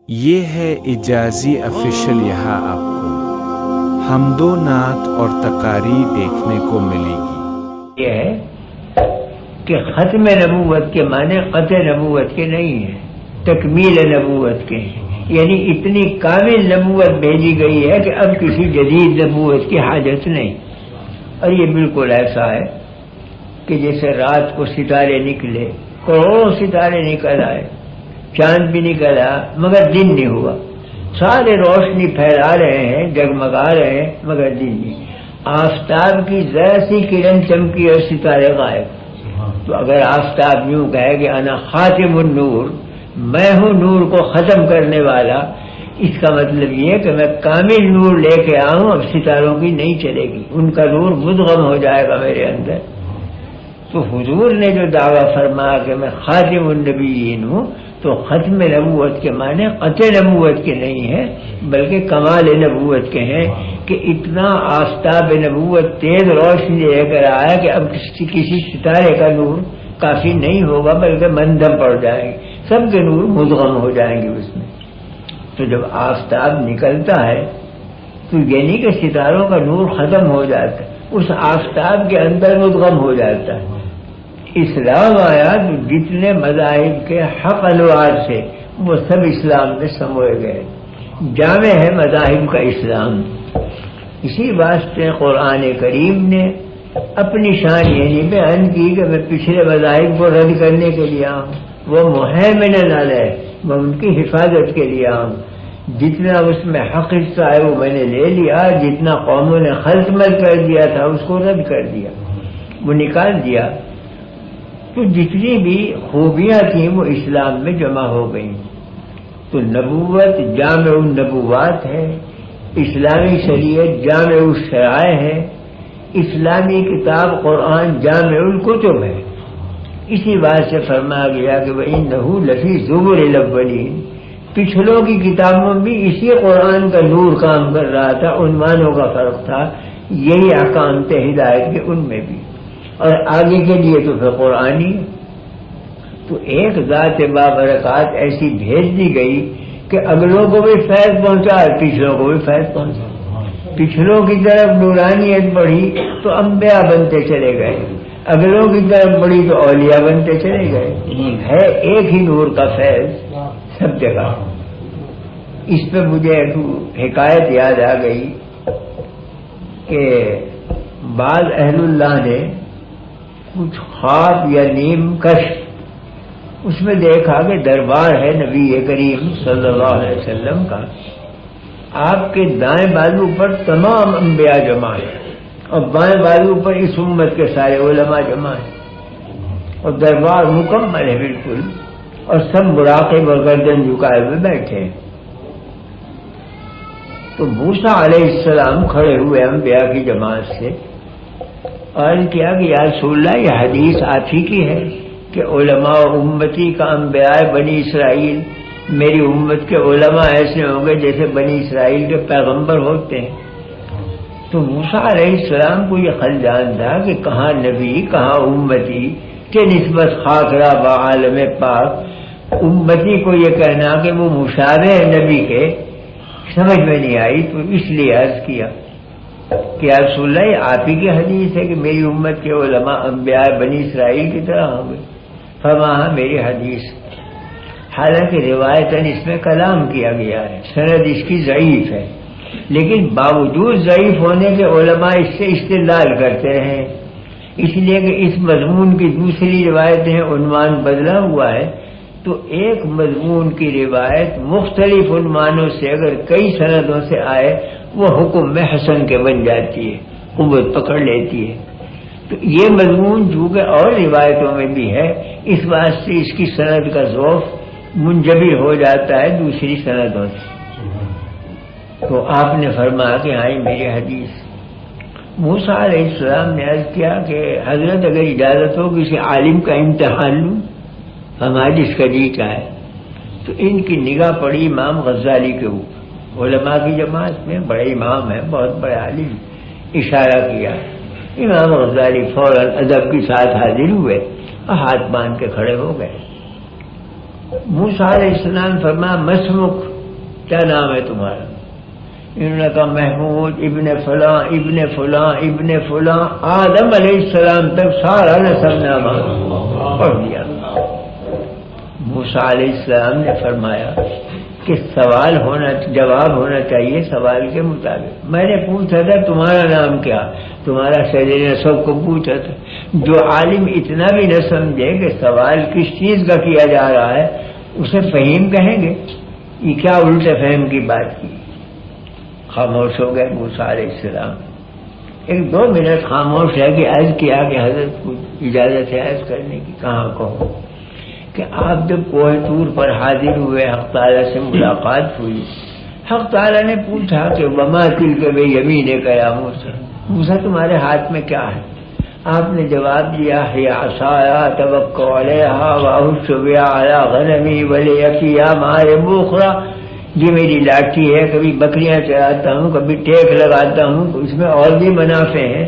یہ ہے اجازی آفیشل، یہاں آپ کو حمد و نعت اور تقاریر دیکھنے کو ملے گی۔ یہ ہے کہ ختم نبوت کے معنی قطع نبوت کے نہیں ہیں، تکمیل نبوت کے ہیں، یعنی اتنی کامل نبوت بھیجی گئی ہے کہ اب کسی جدید نبوت کی حاجت نہیں۔ اور یہ بالکل ایسا ہے کہ جیسے رات کو ستارے نکلے، کروڑوں ستارے نکل آئے، چاند بھی نکلا مگر دن نہیں ہوا، سارے روشنی پھیلا رہے ہیں، جگمگا رہے ہیں مگر دن نہیں۔ آفتاب کی ذرا سی کرن چمکی اور ستارے غائب۔ تو اگر آفتاب یوں کہے کہ انا خاتم النور، میں ہوں نور کو ختم کرنے والا، اس کا مطلب یہ ہے کہ میں کامل نور لے کے آؤں، اب ستاروں کی نہیں چلے گی، ان کا نور مدغم ہو جائے گا میرے اندر۔ تو حضور نے جو دعویٰ فرمایا کہ میں خاتم النبیین ہوں، تو ختم نبوت کے معنی قطع نبوت کے نہیں ہے بلکہ کمال نبوت کے ہیں، کہ اتنا آفتاب نبوت تیز روشنی لے کر آیا کہ اب کسی ستارے کا نور کافی نہیں ہوگا بلکہ مندھم پڑ جائے گی، سب کے نور مدغم ہو جائیں گے اس میں۔ تو جب آفتاب نکلتا ہے تو یہ نہیں کہ ستاروں کا نور ختم ہو جاتا ہے، اس آفتاب کے اندر مدغم ہو جاتا ہے۔ اسلام آیا تو جتنے مذاہب کے حق انوار سے وہ سب اسلام میں سموئے گئے، جامع ہے مذاہب کا اسلام۔ اسی واسطے قرآن کریم نے اپنی شان یہ نہیں بیان کی کہ میں پچھلے مذاہب کو رد کرنے کے لیے آؤں، وہ مہیمن علیہ، میں ان کی حفاظت کے لیے آؤں، جتنا اس میں حق حصہ ہے وہ میں نے لے لیا، جتنا قوموں نے خلط مل کر دیا تھا اس کو رد کر دیا، وہ نکال دیا۔ تو جتنی بھی خوبیاں تھیں وہ اسلام میں جمع ہو گئیں۔ تو نبوت جامع النبوات ہے، اسلامی شریعت جامع الشرائع ہے، اسلامی کتاب قرآن جامع الکتب ہے۔ اسی بات سے فرمایا گیا کہ وَإِنَّهُ لَفِي زُبُرِ الْأَوَّلِينَ، پچھلوں کی کتابوں میں اسی قرآن کا نور کام کر رہا تھا، عنوانوں کا فرق تھا، یہی احکام تھے ہدایت کے ان میں بھی، اور آگے کے لیے تو پھر قرآنی۔ تو ایک ذات بابرکات ایسی بھیج دی گئی کہ اگلوں کو بھی فیض پہنچا اور پچھلوں کو بھی فیض پہنچا۔ پچھلوں کی طرف نورانیت بڑھی تو انبیاء بنتے چلے گئے، اگلوں کی طرف بڑھی تو اولیاء بنتے چلے گئے، ہے ایک ہی نور کا فیض سب جگہ۔ اس پہ مجھے ایک حکایت یاد آ گئی کہ بعض اہل اللہ نے کچھ خواب یا نیم کشف، اس میں دیکھا کہ دربار ہے نبی کریم صلی اللہ علیہ وسلم کا، آپ کے دائیں بازو پر تمام انبیاء جمع ہیں اور بائیں بازو پر اس امت کے سارے علماء جمع ہیں، اور دربار مکمل ہے بالکل، اور سب مراقب اور گردن جھکائے ہوئے بیٹھے ہیں۔ تو موسیٰ علیہ السلام کھڑے ہوئے انبیاء کی جماعت سے، اور کیا کہ یا رسول اللہ یہ حدیث آپ ہی کی ہے کہ علماء امتی کا انبیاء بنی اسرائیل، میری امت کے علماء ایسے ہوں گے جیسے بنی اسرائیل کے پیغمبر ہوتے ہیں۔ تو موسیٰ علیہ السلام کو یہ خلجان تھا کہ کہاں نبی کہاں امتی کے نسبت خاکرہ بعالم پاک، امتی کو یہ کہنا کہ وہ مشابہ نبی کے سمجھ میں نہیں آئی، تو اس لیے عرض کیا کہ یا رسول اللہ یہ آپ ہی کی حدیث ہے کہ میری امت کے علماء انبیاء بنی اسرائیل کی طرح ہوں گے؟ فرمایا میری حدیث، حالانکہ روایتاً اس میں کلام کیا گیا ہے، سند اس کی ضعیف ہے، لیکن باوجود ضعیف ہونے کے علماء اس سے استدلال کرتے رہے، اس لیے کہ اس مضمون کی دوسری روایت ہے، عنوان بدلا ہوا ہے، تو ایک مضمون کی روایت مختلف عنوانوں سے اگر کئی سندوں سے آئے وہ حکم میں حسن کے بن جاتی ہے، قوت پکڑ لیتی ہے۔ تو یہ مضمون چونکہ اور روایتوں میں بھی ہے، اس واسطے اس کی سند کا ذوف منجبر ہو جاتا ہے دوسری سندوں سے۔ تو آپ نے فرمایا کہ ہاں میری حدیث۔ موسیٰ علیہ السلام نے عرض کیا کہ حضرت اگر اجازت ہو کسی عالم کا امتحان لوں، ہماری جس کا جی چاہے۔ تو ان کی نگاہ پڑی امام غزالی کے اوپر، علماء کی جماعت میں بڑے امام ہیں، بہت بڑے عالم، اشارہ کیا، امام غزالی فوراً ادب کے ساتھ حاضر ہوئے اور ہاتھ باندھ کے کھڑے ہو گئے۔ موسیٰ علیہ السلام فرمایا مسمک، کیا نام ہے تمہارا؟ انہوں نے کہا محمود ابن فلاں ابن فلاں ابن فلاں، آدم علیہ السلام تک سارا نسب نامہ پڑھ دیا۔ موسیٰ علیہ السلام نے فرمایا کہ سوال جواب ہونا چاہیے سوال کے مطابق۔ میں نے پوچھا تھا تمہارا نام کیا، تمہارا شرح نسب کو پوچھا تھا۔ جو عالم اتنا بھی نہ سمجھے کہ سوال کس چیز کا کیا جا رہا ہے اسے فہیم کہیں گے، یہ کیا الٹے فہم کی بات کی؟ خاموش ہو گئے موسیٰ علیہ السلام۔ 1-2 منٹ خاموش ہے کہ عرض کیا کہ حضرت کو اجازت ہے عرض کرنے کی۔ کہاں کہو کہ آپ جب کوہ طور پر حاضر ہوئے، حق تعالیٰ سے ملاقات ہوئی، حق تعالیٰ نے پوچھا کہ وما تلک بیمینک یا موسیٰ، موسیٰ تمہارے ہاتھ میں کیا ہے؟ آپ نے جواب دیا ہے عصای اتوکل علیہا واہش بہا علی غنمی ولی فیہا مآرب اخری، یہ میری لاٹھی ہے، کبھی بکریاں چراتا ہوں، کبھی ٹیک لگاتا ہوں، اس میں اور بھی منافع ہیں۔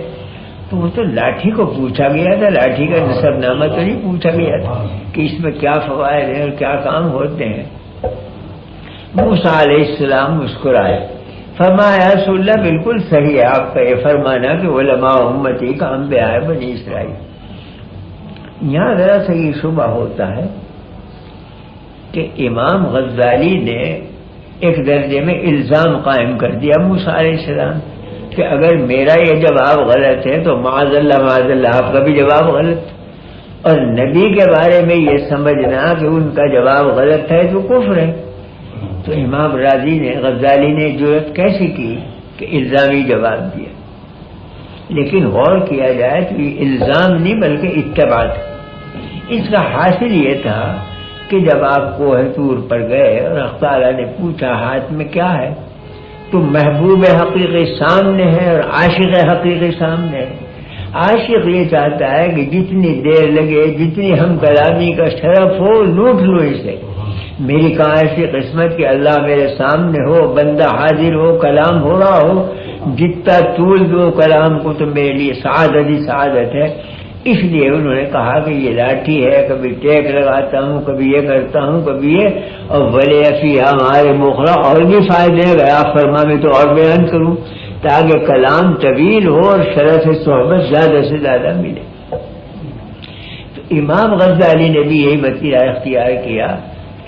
تو وہ تو لاٹھی کو پوچھا گیا تھا، لاٹھی کا نسب نامہ تو نہیں پوچھا گیا تھا کہ اس میں کیا فوائد ہیں اور کیا کام ہوتے ہیں۔ موسیٰ علیہ السلام مسکرائے، فرمایا رسول اللہ بالکل صحیح ہے آپ کا یہ فرمانا کہ علماء امتی کا انبیاء بنی اسرائیل۔ یہاں ذرا سا یہ شبہ ہوتا ہے کہ امام غزالی نے ایک درجے میں الزام قائم کر دیا موسیٰ علیہ السلام کہ اگر میرا یہ جواب غلط ہے تو معاذ اللہ آپ کا بھی جواب غلط، اور نبی کے بارے میں یہ سمجھنا کہ ان کا جواب غلط ہے تو کفر ہے۔ تو امام غزالی نے جرأت کیسی کی کہ الزامی جواب دیا؟ لیکن غور کیا جائے تو یہ الزام نہیں بلکہ اتباع تھا۔ اس کا حاصل یہ تھا کہ جب آپ کوہ طور پر گئے اور اللہ تعالیٰ نے پوچھا ہاتھ میں کیا ہے، تو محبوب حقیقی سامنے ہے اور عاشق حقیقی سامنے ہے۔ عاشق یہ چاہتا ہے کہ جتنی دیر لگے، جتنی ہم کلامی کا شرف ہو، لوٹ لو اسے۔ میری کہاں ایسی قسمت کہ اللہ میرے سامنے ہو، بندہ حاضر ہو، کلام ہو رہا ہو، جتنا طول دو کلام کو تو میرے لیے سعادت ہی سعادت ہے۔ اس لیے انہوں نے کہا کہ یہ لاٹھی ہے، کبھی ٹیک لگاتا ہوں، کبھی یہ کرتا ہوں، کبھی یہ، اور ولی فیہا مآرب اخری، اور بھی فائدے ہیں، آپ فرما میں تو اور بیان کروں تاکہ کلام طویل ہو اور شرف صحبت زیادہ سے زیادہ ملے۔ تو امام غزالی نے بھی یہی وسیلہ اختیار کیا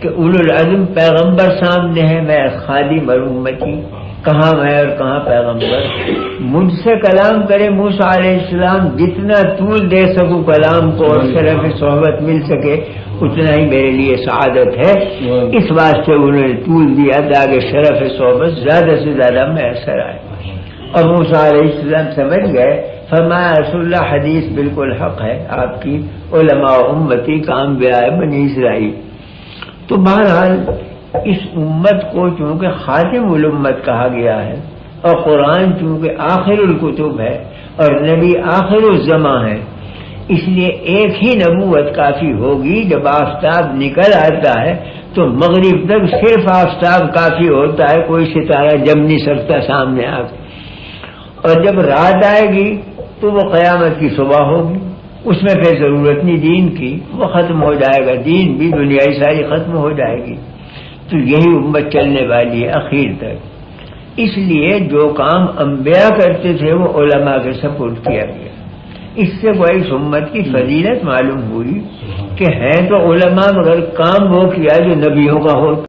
کہ اولو العزم پیغمبر سامنے ہے، میں خادم اور امتی، کہاں میں اور کہاں پیغمبر۔ مجھ سے کلام کرے موسیٰ علیہ السلام، جتنا طول دے سکوں کلام کو اور شرف صحبت مل سکے اتنا ہی میرے لیے سعادت ہے۔ اس واسطے انہوں نے طول دیا تاکہ شرف صحبت زیادہ سے زیادہ میسر آئے، اور موسیٰ علیہ السلام سمجھ گئے۔ فرمایا رسول اللہ حدیث بالکل حق ہے آپ کی، علماء امتی کا انبیاء بنی اسرائیل۔ تو بہرحال اس امت کو چونکہ خاتم الامت کہا گیا ہے، اور قرآن چونکہ آخر الکتب ہے اور نبی آخر الزماں ہے، اس لیے ایک ہی نبوت کافی ہوگی۔ جب آفتاب نکل آتا ہے تو مغرب تک صرف آفتاب کافی ہوتا ہے، کوئی ستارہ جم نہیں سکتا سامنے آ کے، اور جب رات آئے گی تو وہ قیامت کی صبح ہوگی، اس میں پھر ضرورت نہیں دین کی، وہ ختم ہو جائے گا، دین بھی دنیائی ساری ختم ہو جائے گی۔ تو یہی امت چلنے والی ہے اخیر تک۔ اس لیے جو کام انبیاء کرتے تھے وہ علماء کے سپورٹ کیا گیا۔ اس سے کوئی اس امت کی فضیلت معلوم ہوئی کہ ہیں تو علماء مگر کام وہ کیا جو نبیوں کا ہو۔